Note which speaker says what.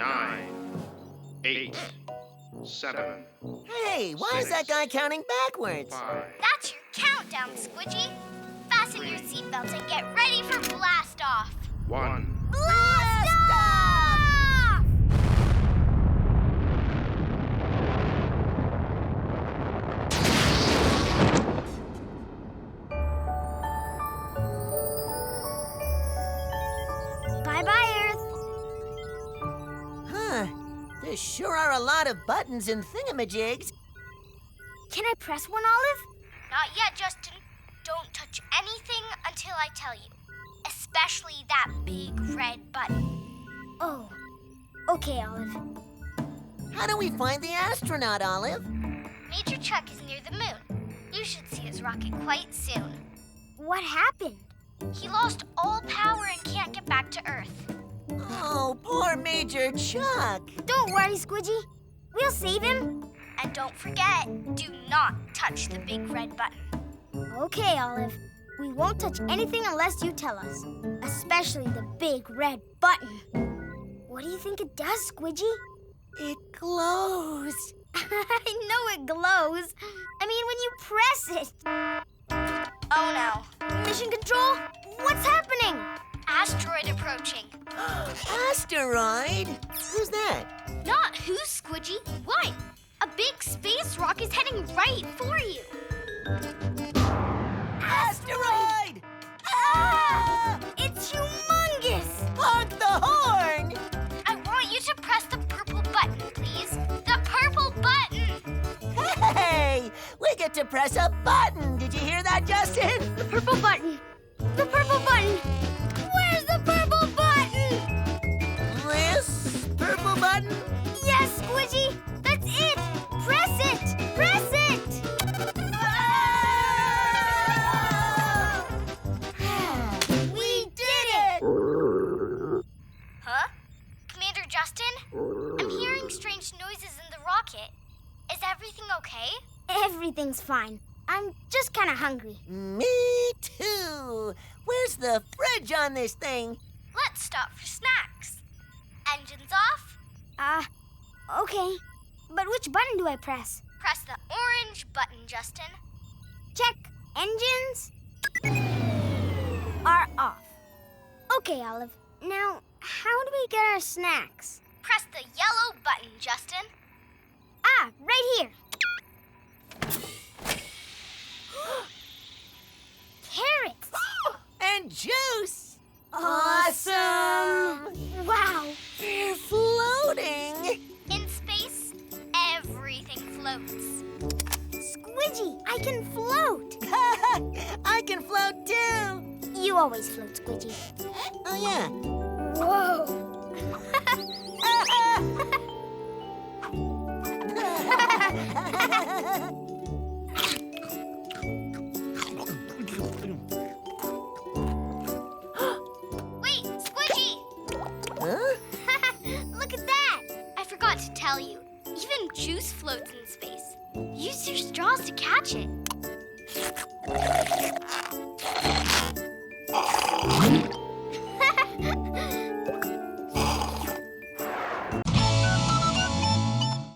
Speaker 1: 9, 8, 7.
Speaker 2: Hey, why is that guy counting backwards?
Speaker 1: 5.
Speaker 3: That's your countdown, Squidgy. Fasten your seatbelts and get ready for blast off.
Speaker 1: 1.
Speaker 3: Blast off! Bye-bye, Earth.
Speaker 2: Huh. There sure are a lot of buttons and thingamajigs.
Speaker 3: Can I press one, Olive? Not yet, Justin. Don't touch anything until I tell you. Especially that big red button. Oh, okay, Olive.
Speaker 2: How do we find the astronaut, Olive?
Speaker 3: Major Chuck is near the moon. You should see his rocket quite soon. What happened? He lost all power and can't get back to Earth.
Speaker 2: Oh, poor Major Chuck.
Speaker 3: Don't worry, Squidgy. We'll save him. And don't forget, do not touch the big red button. Okay, Olive. We won't touch anything unless you tell us. Especially the big red button. What do you think it does, Squidgy?
Speaker 2: It glows.
Speaker 3: I know it glows. I mean, when you press it. Oh, no. Mission Control? What's happening? Asteroid approaching.
Speaker 2: Asteroid? Who's that?
Speaker 3: Not who, Squidgy. What? A big space rock is heading right for you.
Speaker 2: Asteroid! Ah!
Speaker 3: It's humongous.
Speaker 2: Honk the horn!
Speaker 3: I want you to press the purple button, please. The purple button.
Speaker 2: Hey! We get to press a button. Did you hear that, Justin?
Speaker 3: The purple button. The purple button. Where's the purple button?
Speaker 2: This purple button?
Speaker 3: Yes, Squidgy. That's it. Press it. Press it. We did it. Huh? Commander Justin? I'm hearing strange noises in the rocket. Is everything okay? Everything's fine. I'm just kind of hungry.
Speaker 2: Me too. Where's the fridge on this thing?
Speaker 3: Let's stop for snacks. Engines off? Okay. But which button do I press? Press the orange button, Justin. Check. Engines are off. Okay, Olive. Now, how do we get our snacks? Press the yellow button, Justin. Right here. Carrots.
Speaker 2: And juice.
Speaker 3: Awesome. Wow.
Speaker 2: They're floating.
Speaker 3: In space, everything floats. Squidgy, I can float.
Speaker 2: I can float too.
Speaker 3: You always float, Squidgy.
Speaker 2: Oh, yeah.
Speaker 3: Whoa. Wait, Squidgy!
Speaker 2: Huh?
Speaker 3: Look at that! I forgot to tell you. Even juice floats in space. Use your straws to catch it.